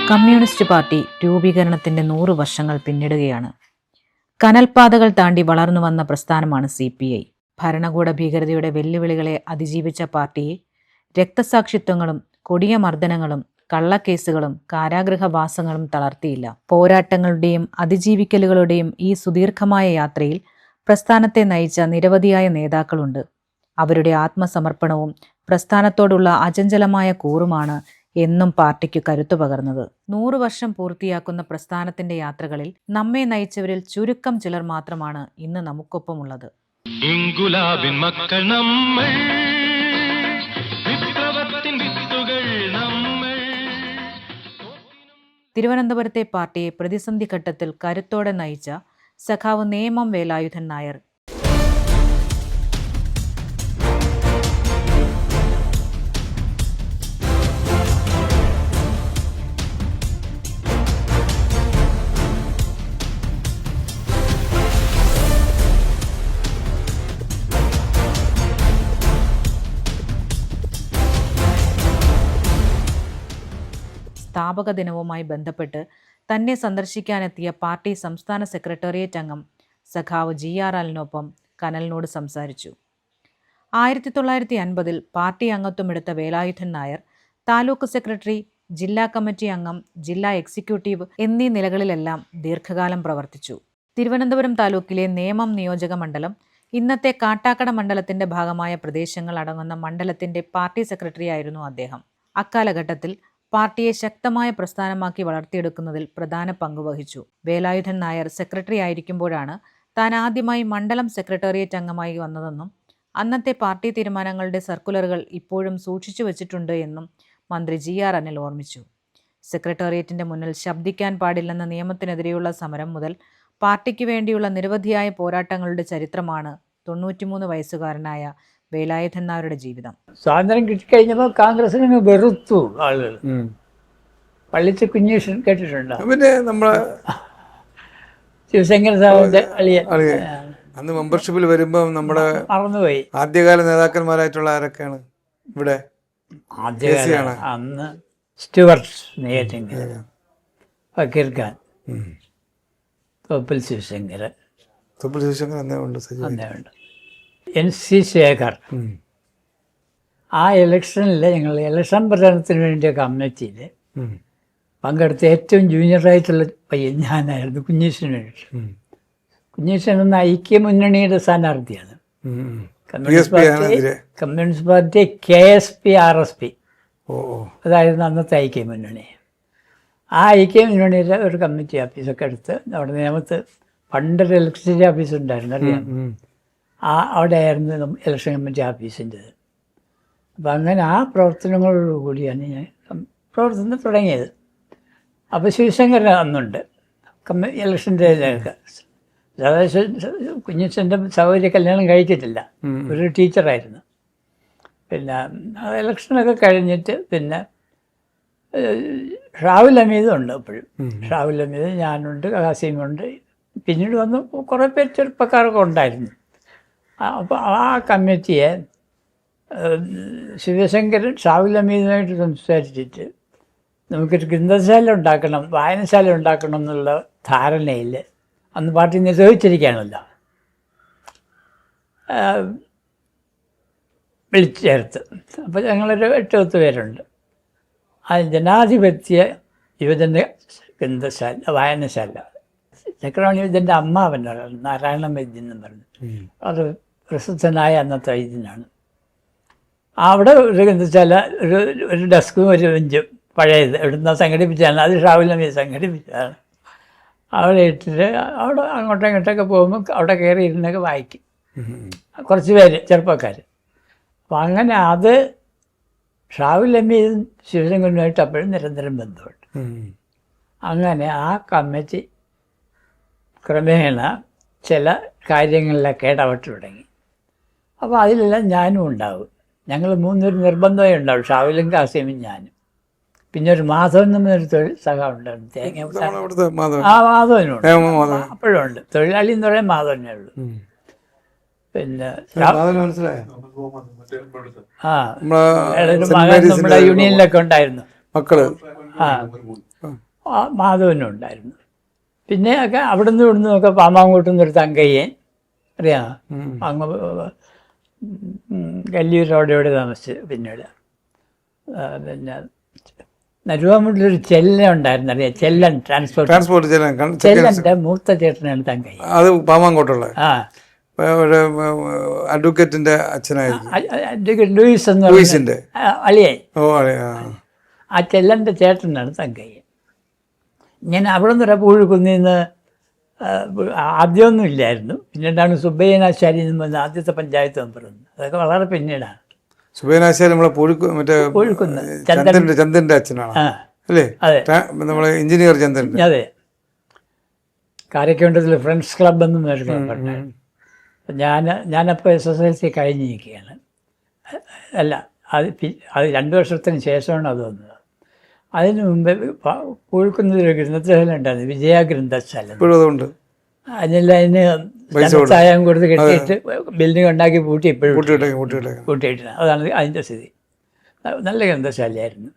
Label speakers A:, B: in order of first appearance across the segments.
A: Communist party രൂപീകരണത്തിന്റെ 100 വർഷങ്ങൾ പിന്നിടുകയാണ്. കനൽപാതകൾ താണ്ടി വളർന്നു വന്ന പ്രസ്ഥാനമാണ് CPI. ഭരണകൂട ഭീകരതയുടെ വെല്ലുവിളികളെ അതിജീവിച്ച പാർട്ടിയെ രക്തസാക്ഷിത്വങ്ങളും കൊടിയ മർദ്ദനങ്ങളും കള്ളക്കേസുകളും കാരാഗൃഹവാസങ്ങളും തളർത്തിയില്ല. പോരാട്ടങ്ങളുടെയും അതിജീവിക്കലുകളുടെയും ഈ സുദീർഘമായ യാത്രയിൽ പ്രസ്ഥാനത്തെ നയിച്ച നിരവധിയായ നേതാക്കളുണ്ട്. അവരുടെ ആത്മസമർപ്പണവും പ്രസ്ഥാനത്തോടുള്ള അചഞ്ചലമായ കൂറുമാണ് എന്നും പാർട്ടിക്ക് കരുത്തു പകർന്നത്. 100 വർഷം പൂർത്തിയാക്കുന്ന പ്രസ്ഥാനത്തിന്റെ യാത്രകളിൽ നമ്മെ നയിച്ചവരിൽ ചുരുക്കം ചിലർ മാത്രമാണ് ഇന്ന് നമുക്കൊപ്പമുള്ളത്. തിരുവനന്തപുരത്തെ പാർട്ടിയെ പ്രതിസന്ധി ഘട്ടത്തിൽ കരുത്തോടെ നയിച്ച സഖാവ് നേമം വേലായുധൻ നായർ. സ്ഥാപക ദിനവുമായി ബന്ധപ്പെട്ട് തന്നെ സന്ദർശിക്കാനെത്തിയ പാർട്ടി സംസ്ഥാന സെക്രട്ടേറിയറ്റ് അംഗം സഖാവ് GR അലനൊപ്പം കനലിനോട് സംസാരിച്ചു. 1950 പാർട്ടി അംഗത്വമെടുത്ത വേലായുധൻ നായർ താലൂക്ക് സെക്രട്ടറി, ജില്ലാ കമ്മിറ്റി അംഗം, ജില്ലാ എക്സിക്യൂട്ടീവ് എന്നീ നിലകളിലെല്ലാം ദീർഘകാലം പ്രവർത്തിച്ചു. തിരുവനന്തപുരം താലൂക്കിലെ നേമം നിയോജക മണ്ഡലം, ഇന്നത്തെ കാട്ടാക്കട മണ്ഡലത്തിന്റെ ഭാഗമായ പ്രദേശങ്ങൾ അടങ്ങുന്ന മണ്ഡലത്തിന്റെ പാർട്ടി സെക്രട്ടറിയായിരുന്നു അദ്ദേഹം. അക്കാലഘട്ടത്തിൽ പാർട്ടിയെ ശക്തമായ പ്രസ്ഥാനമാക്കി വളർത്തിയെടുക്കുന്നതിൽ പ്രധാന പങ്കുവഹിച്ചു. വേലായുധൻ നായർ സെക്രട്ടറി ആയിരിക്കുമ്പോഴാണ് താൻ ആദ്യമായി മണ്ഡലം സെക്രട്ടേറിയറ്റ് അംഗമായി വന്നതെന്നും അന്നത്തെ പാർട്ടി തീരുമാനങ്ങളുടെ സർക്കുലറുകൾ ഇപ്പോഴും സൂക്ഷിച്ചു വച്ചിട്ടുണ്ട് എന്നും മന്ത്രി GR അനിൽ ഓർമ്മിച്ചു. സെക്രട്ടേറിയറ്റിന്റെ മുന്നിൽ ശബ്ദിക്കാൻ പാടില്ലെന്ന നിയമത്തിനെതിരെയുള്ള സമരം മുതൽ പാർട്ടിക്ക് വേണ്ടിയുള്ള നിരവധിയായ പോരാട്ടങ്ങളുടെ ചരിത്രമാണ് 93 വയസ്സുകാരനായ വേലായുധൻ നായരുടെ ജീവിതം.
B: സ്വാതന്ത്ര്യം കിട്ടിക്കഴിഞ്ഞപ്പോൾ കോൺഗ്രസിന് വെറുത്തു ആളുകൾ. പള്ളിച്ച് കുഞ്ഞീഷൻ കേട്ടിട്ടുണ്ടോ?
C: പിന്നെ നമ്മളെ
B: ശിവശങ്കർ സാറിന്റെ അളിയൻ
C: അന്ന് മെമ്പർഷിപ്പിൽ വരുമ്പോൾ നമ്മുടെ
B: മറന്നുപോയി.
C: ആദ്യകാല നേതാക്കന്മാരായിട്ടുള്ള ആരൊക്കെയാണ് ഇവിടെ?
B: ആദ്യകാല അന്ന് സ്റ്റുവർട്ട് നെയ്യാറ്റിങ്കര, ഫക്കീർ ഖാൻ, തോപ്പിൽ ശിവശങ്കർ
C: അന്നേ ഉണ്ട്,
B: NC ശേഖർ. ആ ഇലക്ഷനിൽ ഞങ്ങൾ ഇലക്ഷൻ പ്രചരണത്തിന് വേണ്ടിയ കമ്മിറ്റിയിൽ പങ്കെടുത്ത ഏറ്റവും ജൂനിയറായിട്ടുള്ള പയ്യൻ ഞാനായിരുന്നു. കുഞ്ഞീഷന് വേണ്ടിയിട്ട്. കുഞ്ഞീഷൻ എന്ന ഐക്യമുന്നണിയുടെ സ്ഥാനാർത്ഥിയാണ്. കമ്മ്യൂണിസ്റ്റ് പാർട്ടി KSP RSP അതായിരുന്നു അന്നത്തെ ഐക്യമുന്നണി. ആ ഐക്യമുന്നണിയുടെ ഒരു കമ്മിറ്റി ഓഫീസൊക്കെ എടുത്ത് അവിടെ നേമത്ത് പണ്ടൊരു ഇലക്ട്രിസിറ്റി ഓഫീസ് ഉണ്ടായിരുന്നു, അറിയാം. അവിടെ ആയിരുന്നു ഇലക്ഷൻ കമ്മിറ്റി ഓഫീസിൻ്റെത്. അപ്പം അങ്ങനെ ആ പ്രവർത്തനങ്ങളോടുകൂടിയാണ് ഞാൻ പ്രവർത്തനം തുടങ്ങിയത്. അപ്പോൾ ശിവശങ്കർ അന്നുണ്ട് ഇലക്ഷൻ്റെ ഇതിലൊക്കെ. അതായത് കുഞ്ഞച്ചൻ്റെ സഹോദരി കല്യാണം കഴിച്ചിട്ടില്ല, ഒരു ടീച്ചറായിരുന്നു. പിന്നെ ഇലക്ഷനൊക്കെ കഴിഞ്ഞിട്ട് പിന്നെ ഷാവുൽ ഹമീദുണ്ട്. എപ്പോഴും ഷാവുൽ ഹമീദ്, ഞാനുണ്ട്, ഖാസിമുണ്ട്. പിന്നീട് വന്ന് കുറേ പേര് ചെറുപ്പക്കാരൊക്കെ ഉണ്ടായിരുന്നു. അപ്പോൾ ആ കമ്മിറ്റിയെ ശിവശങ്കരൻ ഷാവുൽ ഹമീദുമായിട്ട് സംസാരിച്ചിട്ട് നമുക്കൊരു ഗ്രന്ഥശാല ഉണ്ടാക്കണം, വായനശാല ഉണ്ടാക്കണം എന്നുള്ള ധാരണയിൽ അന്ന് പാർട്ടി നിർവഹിച്ചിരിക്കുകയാണല്ലോ, വിളിച്ചു ചേർത്ത്. അപ്പോൾ ഞങ്ങളൊരു 8-10 പേരുണ്ട്. അത് ജനാധിപത്യ യുവജന ഗ്രന്ഥശാല, വായനശാല. ചക്രവാണി ഇതിൻ്റെ അമ്മാവനാണ് നാരായണ വൈദ്യൻ എന്ന് പറഞ്ഞു. അത് പ്രസിദ്ധനായ അന്നത്തെ വൈദ്യനാണ്. അവിടെ ഒരു ഗ്രന്ഥശാല, ഒരു ഡെസ്കും ഒരു ബെഞ്ചും പഴയത് എവിടുന്ന സംഘടിപ്പിച്ചാണ്. അത് ഷാവുൽ ഹമീദ് സംഘടിപ്പിച്ചതാണ്. അവിടെ ഇട്ടിട്ട് അവിടെ അങ്ങോട്ടും ഇങ്ങോട്ടൊക്കെ പോകുമ്പോൾ അവിടെ കയറി ഇരുന്നൊക്കെ വായിക്കും കുറച്ച് പേര് ചെറുപ്പക്കാർ. അപ്പം അങ്ങനെ അത് ഷാവുൽ ഹമീദും ശിവശങ്കരനുമായിട്ട് അപ്പോഴും നിരന്തരം ബന്ധമുണ്ട്. അങ്ങനെ ആ കമ്മിറ്റി ക്രമേണ ചില കാര്യങ്ങളിലൊക്കെ ഇടപെട്ട് തുടങ്ങി. അപ്പോൾ അതിലെല്ലാം ഞാനും ഉണ്ടാവും. ഞങ്ങൾ 3 പേര് നിർബന്ധമായി ഉണ്ടാവും, ഷാവുലും ഖാസിമും ഞാനും. പിന്നെ ഒരു മാധവൻ എന്നൊരു തൊഴിൽ സഖാവ് ഉണ്ടായിരുന്നു, തേങ്ങ. ആ മാധവനുണ്ട്, അപ്പോഴും ഉണ്ട്. തൊഴിലാളി എന്ന് പറയാൻ മാധവനേ ഉള്ളൂ. പിന്നെ നമ്മുടെ യൂണിയനിലൊക്കെ ഉണ്ടായിരുന്നു
C: മക്കള്.
B: മാധവനും ഉണ്ടായിരുന്നു. പിന്നെ ഒക്കെ അവിടെ നിന്ന് ഇവിടുന്ന് ഒക്കെ പാമാങ്കോട്ടിൽ നിന്നൊരു തങ്കയ്യൻ അറിയാമോ, അങ്ങ് കല്ലൂർ അവിടെ താമസിച്ച്. പിന്നീട് പിന്നെ നരുവാമൂട്ടിലൊരു ചെല്ലൻ ഉണ്ടായിരുന്നു, അറിയാം, ചെല്ലൻ ട്രാൻസ്പോർട്ട് ചെല്ലൻ്റെ മൂത്ത ചേട്ടനാണ് തങ്കയ്യൻ.
C: അത് പാമാങ്കോട്ടുള്ള
B: ആ
C: അഡ്വക്കേറ്റിന്റെ അച്ഛനായിരുന്നു,
B: അഡ്വക്കേറ്റ് ലൂയിസ് എന്ന്
C: ലൂയിസിന്റെ
B: അളിയായി.
C: ഓ
B: ആ ചെല്ലൻ്റെ ചേട്ടനാണ് തങ്കയ്യൻ. ഇങ്ങനെ അവിടെ നിന്ന് പൂഴിക്കുന്നിൽ നിന്ന് ആദ്യമൊന്നും ഇല്ലായിരുന്നു. പിന്നീടാണ് സുബ്ബയ്യനാശാരി എന്ന് പറഞ്ഞ ആദ്യത്തെ പഞ്ചായത്ത് മെമ്പർ വന്നത്. അതൊക്കെ വളരെ പിന്നീടാണ്.
C: സുബ്ബയ്യനാശാരി നമ്മളെ മറ്റേ
B: പൂഴിക്കുന്ന്
C: ചന്ദ്രന്റെ അച്ഛനാണ് അല്ലേ?
B: അതെ,
C: നമ്മളെ എഞ്ചിനീയർ ചന്ദ്രൻ.
B: അതെ. കാരക്കണ്ടത്തിൽ ഫ്രണ്ട്സ് ക്ലബ് എന്നും പറഞ്ഞായിരുന്നു. ഞാനപ്പോൾ SSLC കഴിഞ്ഞിരിക്കുകയാണ്. അല്ല, അത് 2 വർഷത്തിന് ശേഷമാണ് അത് വന്നത്. അതിന് മുമ്പ് പൂഴിക്കുന്നൊരു ഗ്രന്ഥശാല ഉണ്ടായിരുന്നു, വിജയ ഗ്രന്ഥശാല. അതിന് സഹായം കൊടുത്ത് കെട്ടിയിട്ട് ബിൽഡിംഗ് ഉണ്ടാക്കി പൂട്ടി ഇപ്പോഴും പൂട്ടിയിട്ടില്ല. അതാണ് അതിൻ്റെ സ്ഥിതി. നല്ല ഗ്രന്ഥശാലയായിരുന്നു.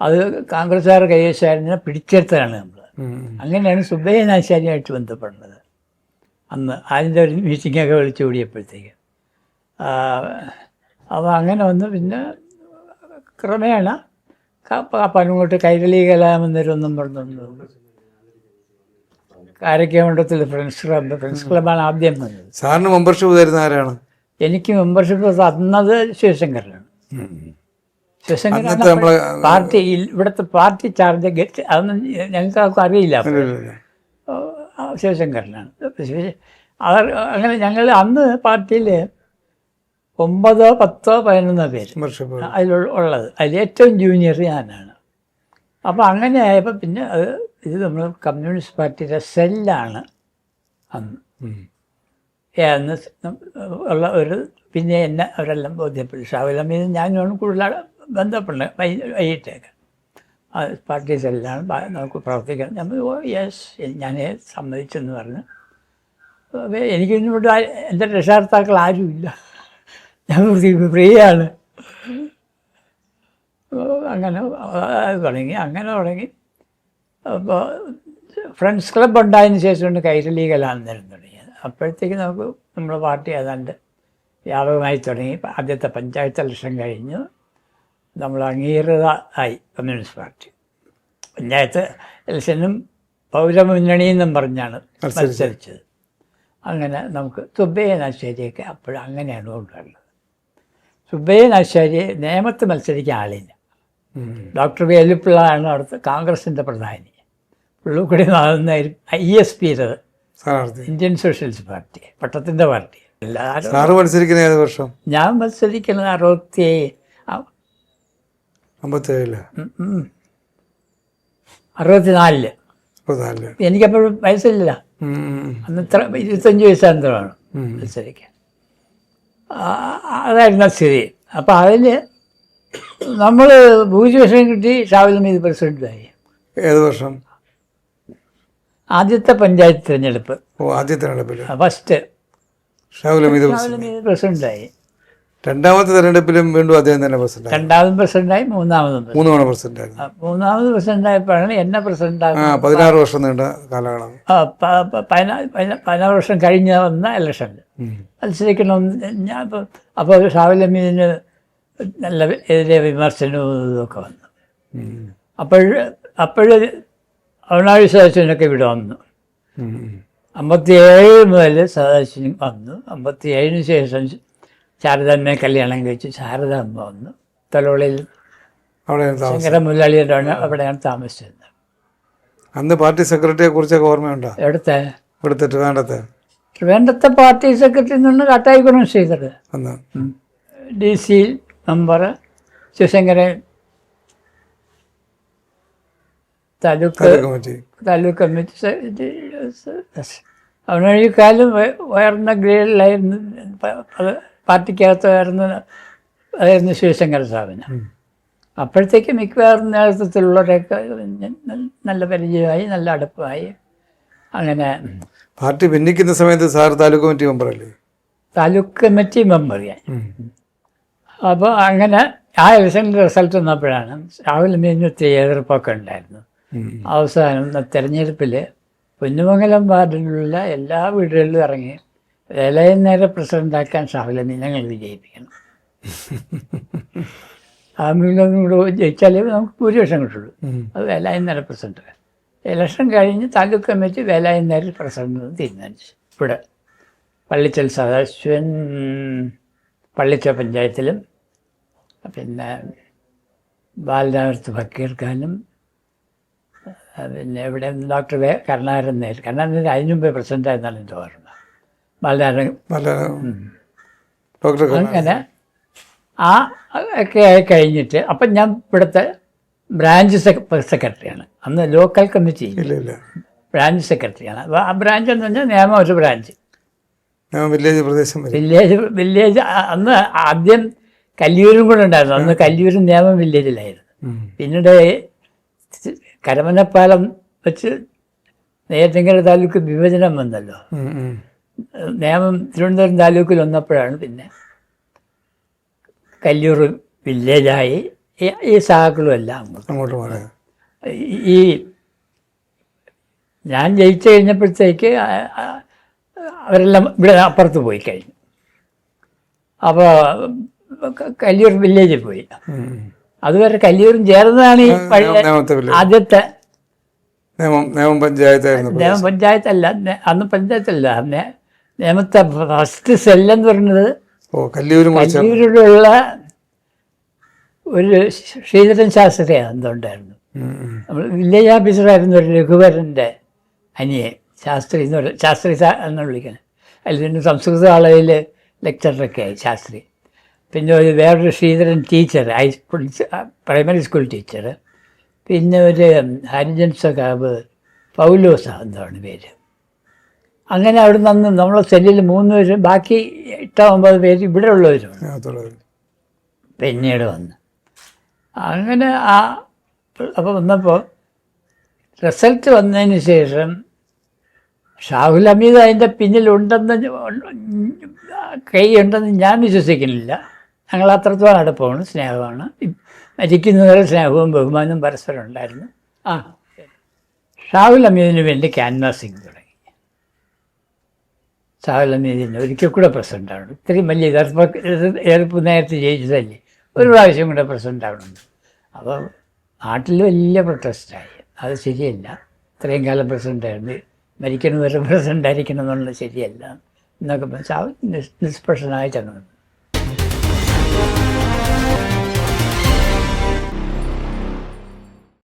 B: അത് കോൺഗ്രസ്സുകാർ കൈവശാരനെ പിടിച്ചെടുത്തതാണ് നമ്മൾ. അങ്ങനെയാണ് സുബ്ബയ്യനാശാരിയായിട്ട് ബന്ധപ്പെടുന്നത്. അന്ന് അതിൻ്റെ ഒരു മീറ്റിങ്ങൊക്കെ വിളിച്ചു കൂടിയപ്പോഴത്തേക്ക് അപ്പോൾ അങ്ങനെ വന്ന് പിന്നെ ക്രമേണ പനങ്ങോട്ട് കൈരളി കലാമന്ദിരമൊന്നും പറഞ്ഞു കാരക്കമണ്ഡലത്തിൽ ഫ്രണ്ട്സ് ക്ലബ്ബാണ് ആദ്യം വന്നത്.
C: സാറിന് മെമ്പർഷിപ്പ് തരുന്ന ആരാണ്?
B: എനിക്ക് മെമ്പർഷിപ്പ് തന്നത് ശിവശങ്കരനാണ്. ശിവശങ്കരൻ പാർട്ടി, ഇവിടുത്തെ പാർട്ടി ചാർജ് ഗസ്റ്റ്, അതൊന്നും ഞങ്ങൾക്ക് അറിയില്ല. ശിവശങ്കരനാണ്. അങ്ങനെ ഞങ്ങൾ അന്ന് പാർട്ടിയിൽ 9, 10, 11 പേര് അതിലുള്ളത്. അതിൽ ഏറ്റവും ജൂനിയർ ഞാനാണ്. അപ്പോൾ അങ്ങനെ ആയപ്പോൾ പിന്നെ ഇത് നമ്മൾ കമ്മ്യൂണിസ്റ്റ് പാർട്ടിയുടെ സെല്ലാണ് അന്ന്. അന്ന് ഉള്ള ഒരു പിന്നെ എന്നെ അവരെല്ലാം ബോധ്യപ്പെട്ടു. ഷാവുലമീത് ഞാനും കൂടുതൽ ബന്ധപ്പെടുന്നത് വൈകിട്ടേക്ക്. പാർട്ടി സെല്ലാണ്, നമുക്ക് പ്രവർത്തിക്കണം. നമ്മൾ യെസ് ഞാൻ സമ്മതിച്ചെന്ന് പറഞ്ഞ്. എനിക്കൊന്നും ഇവിടെ എൻ്റെ രക്ഷാകർത്താക്കൾ ആരുമില്ല, ഞാൻ ഫ്രീ ആണ്. അങ്ങനെ തുടങ്ങി. അപ്പോൾ ഫ്രണ്ട്സ് ക്ലബ്ബ് ഉണ്ടായതിന് ശേഷമാണ് കൈരളി കലാമന്ദിരം തുടങ്ങിയത്. അപ്പോഴത്തേക്ക് നമുക്ക് നമ്മുടെ പാർട്ടി ഏതാണ്ട് വ്യാപകമായി തുടങ്ങി. ആദ്യത്തെ പഞ്ചായത്ത് ഇലക്ഷൻ കഴിഞ്ഞ് നമ്മൾ അംഗീകൃത ആയി കമ്മ്യൂണിസ്റ്റ് പാർട്ടി. പഞ്ചായത്ത് ഇലക്ഷനും പൗരമുന്നണിയെന്നും പറഞ്ഞാണ് മത്സരിച്ചത്. അങ്ങനെ നമുക്ക് സുബ്ബയ്യനാശാരിയൊക്കെ അപ്പോഴും അങ്ങനെയാണ് കൊണ്ടുവരുന്നത്. സുബ്ബയ്യനാശാരി നിയമത്ത് മത്സരിക്കാൻ ആളില്ല. ഡോക്ടർ വേലുപ്പിള്ളയാണ് അവിടുത്തെ കോൺഗ്രസിൻ്റെ പ്രധാനി. പുള്ളിക്കൂടി നാകുന്നായിരുന്നു ISP, ഇന്ത്യൻ സോഷ്യലിസ്റ്റ് പാർട്ടി, പട്ടത്തിൻ്റെ പാർട്ടി.
C: മത്സരിക്കുന്ന ഏത് വർഷം?
B: ഞാൻ മത്സരിക്കുന്നത് 67 64. എനിക്കപ്പോഴും വയസ്സില്ല. അന്ന് 25 വയസ്സാന്തരമാണ് മത്സരിക്കാൻ. അതായിരുന്നു സ്ഥിതി. അപ്പോൾ അതിൽ നമ്മൾ ഭൂരിപക്ഷം കിട്ടി. ഷാവുലമീത് പ്രസിഡൻ്റായി.
C: ഏത് വർഷം?
B: ആദ്യത്തെ പഞ്ചായത്ത് തിരഞ്ഞെടുപ്പ്. ഫസ്റ്റ്
C: ഷാവുലമീത്
B: പ്രസിഡൻ്റായി.
C: രണ്ടാമത്തെ തെരഞ്ഞെടുപ്പിലും വീണ്ടും അദ്ദേഹം തന്നെ പ്രസിഡന്റ്.
B: രണ്ടാമതും പ്രസിഡൻ്റായി, മൂന്നാമത്
C: പ്രസിഡന്റ്.
B: മൂന്നാമത് പ്രസിഡൻ്റായപ്പോഴാണ് എന്നെ പ്രസിഡൻ്റാകുന്നത്.
C: 16 വർഷം നീണ്ട കാലയളവ്.
B: 16 വർഷം കഴിഞ്ഞ് വന്ന ഇലക്ഷനിൽ മത്സരിക്കണമെന്ന് ഞാൻ അപ്പോൾ ഷാവുലമീദിന് നല്ല എതിരെ വിമർശനവും ഇതൊക്കെ വന്നു. അപ്പോഴ് അരുണാഴി സദാശിവനൊക്കെ ഇവിടെ വന്നു. 57 മുതൽ സദാശിവൻ വന്നു. 57 ശേഷം ശാരദാമ്മയെ കല്യാണം കഴിച്ച് ശാരദാമ്മ വന്നു. തലോളയിൽ ശങ്കര മുല്ലാളിയുടെ അവിടെയാണ് താമസിച്ചിരുന്നത്.
C: അന്ന് പാർട്ടി സെക്രട്ടറിയെ കുറിച്ചൊക്കെ ഓർമ്മയുണ്ടോ? ഇവിടുത്തെ
B: ട്രിവാൻഡ്രത്തെ പാർട്ടി സെക്രട്ടറി നിന്ന് കാട്ടായിക്കുളം ചെയ്തത്. DC member Sivasankaran, taluk committee. അവനൊഴിക്കാലും ഉയർന്ന ഗ്രേഡിലായിരുന്നു പാർട്ടിക്കകത്ത് അതായിരുന്നു ശിവശങ്കര സാബിന്. അപ്പോഴത്തേക്ക് മിക്കവാറും നേതൃത്വത്തിലുള്ളവരൊക്കെ നല്ല പരിചയമായി, നല്ല അടുപ്പമായി. അങ്ങനെ
C: പാർട്ടി ഭിന്നിക്കുന്ന സമയത്ത് സാർ താലൂക്ക് കമ്മിറ്റി മെമ്പറല്ലേ?
B: താലൂക്ക് കമ്മിറ്റി മെമ്പർ ഞാൻ. അപ്പോൾ അങ്ങനെ ആ ഇലക്ഷൻ്റെ റിസൾട്ട് വന്നപ്പോഴാണ് ഷാവുലമീദിന് ഒത്തിരി എതിർപ്പൊക്കെ ഉണ്ടായിരുന്നു. അവസാനം തെരഞ്ഞെടുപ്പിൽ പൊന്നുമംഗലം വാർഡിലുള്ള എല്ലാ വീടുകളിലും ഇറങ്ങി വേലായുധൻ നായരെ പ്രസിഡൻ്റാക്കാൻ ഷാഹുൽ അമീൻ ഞങ്ങൾ വിജയിപ്പിക്കണം. ആമിലൊന്നും കൂടെ ജയിച്ചാലേ നമുക്ക് ഭൂരിപക്ഷം കിട്ടുള്ളൂ. അത് വേലായുധൻ നായരെ പ്രസിഡന്റ്. ഇലക്ഷൻ കഴിഞ്ഞ് താലൂക്ക് കമ്മിറ്റി വേലായുധൻ നായർ പ്രസിഡന്റ് തീരുമാനിച്ചു. ഇവിടെ പള്ളിച്ചൽ സദാശിവൻ പള്ളിച്ചൽ പഞ്ചായത്തിലും പിന്നെ ബാലരാമത്ത് ഫക്കീർ ഖാനും പിന്നെ ഇവിടെ ഡോക്ടർ കരുണാകരൻ നായർ അതിനു മുമ്പേ പ്രസിഡൻ്റായിരുന്നാണ് എൻ്റെ ഓർമ്മ. അങ്ങനെ ആ ഒക്കെ ആയി കഴിഞ്ഞിട്ട് അപ്പം ഞാൻ ഇവിടുത്തെ ബ്രാഞ്ച് സെക്രട്ടറിയാണ്. അന്ന് ലോക്കൽ കമ്മിറ്റി ബ്രാഞ്ച് സെക്രട്ടറിയാണ്. അപ്പോൾ ആ ബ്രാഞ്ച് എന്ന് പറഞ്ഞാൽ നിയമം ഒരു ബ്രാഞ്ച്,
C: വില്ലേജ് പ്രദേശം,
B: വില്ലേജ് അന്ന് ആദ്യം കല്ലിയൂരും കൂടെ ഉണ്ടായിരുന്നു. അന്ന് കല്ലിയൂരും നിയമം വില്ലേജിലായിരുന്നു. പിന്നീട് കരമനപ്പാലം വെച്ച് നെയ്യാറ്റിൻകര താലൂക്ക് വിഭജനം വന്നല്ലോ. നിയമം തിരുവനന്തപുരം താലൂക്കിൽ വന്നപ്പോഴാണ് പിന്നെ കല്ലിയൂർ വില്ലേജായി. ഈ സഹാക്കളും എല്ലാം
C: അങ്ങോട്ട് മാറി.
B: ഈ ഞാൻ ജയിച്ചു കഴിഞ്ഞപ്പോഴത്തേക്ക് അവരെല്ലാം ഇവിടെ അപ്പുറത്ത് പോയി കഴിഞ്ഞു. അപ്പോൾ കല്ലിയൂർ വില്ലേജിൽ പോയി. അതുവരെ കല്ലിയൂരും ചേർന്നതാണ് ഈ ആദ്യത്തെ
C: നിയമം പഞ്ചായത്തായിരുന്നു.
B: നിയമം പഞ്ചായത്തല്ല, അന്ന് പഞ്ചായത്തല്ല, നിയമത്തെ ഫസ്റ്റ് സെല്ലെന്ന് പറയുന്നത് കല്ലിയൂരിലുള്ള ഒരു ശ്രീധരൻ ശാസ്ത്രിയാണ് എന്തുണ്ടായിരുന്നു. നമ്മൾ വില്ലേജ് ഓഫീസറായിരുന്നു ഒരു രഘുവരൻ്റെ അനിയൻ, ശാസ്ത്രി എന്ന് പറയുന്നത്, ശാസ്ത്രി എന്ന് വിളിക്കുന്നത്. അതിൽ പിന്നെ സംസ്കൃത കോളേജിൽ ലെക്ചറൊക്കെ ആയി ശാസ്ത്രി. പിന്നെ ഒരു വേറൊരു Sreedharan teacher, high school primary school teacher. പിന്നെ ഒരു ഹരിജൻ സഖാബ് പൗലോസ എന്താണ് പേര്. അങ്ങനെ അവിടെ നിന്ന് നമ്മളെ സെല്ലിൽ 3 പേര്, ബാക്കി 8-9 പേര് ഇവിടെ ഉള്ളവരുമാണ് പിന്നീട് വന്ന്. അങ്ങനെ അപ്പോൾ വന്നപ്പോൾ റിസൾട്ട് വന്നതിന് ശേഷം ഷാഹുൽ ഹമീദ് അതിൻ്റെ പിന്നിലുണ്ടെന്ന് കൈയുണ്ടെന്ന് ഞാൻ വിശ്വസിക്കുന്നില്ല. ഞങ്ങൾ അത്രത്തോളം അടുപ്പമാണ്, സ്നേഹമാണ്. മരിക്കുന്നവരെ സ്നേഹവും ബഹുമാനവും പരസ്പരം ഉണ്ടായിരുന്നു. ഷാഹുൽ ഹമീദിന് വേണ്ടി ക്യാൻവാസിങ് തുടങ്ങി. ഷാഹുൽ ഹമീദിന് ഒരിക്കൽ കൂടെ പ്രസിഡൻ്റ് ആവണം. ഇത്രയും വലിയ എതിർപ്പ് നേരത്തെ ജയിച്ചതല്ലേ, ഒരു പ്രാവശ്യം കൂടെ പ്രസിഡൻ്റ് ആവണമെന്ന്. അപ്പോൾ നാട്ടിൽ വലിയ പ്രൊട്ടസ്റ്റായി. അത് ശരിയല്ല, ഇത്രയും കാലം പ്രസിഡൻ്റായിരുന്നു, മരിക്കണവരെ പ്രസിഡൻ്റ് ആയിരിക്കണം എന്നുള്ളത് ശരിയല്ല എന്നൊക്കെ നിഷ്പക്ഷനായിട്ടാണ്.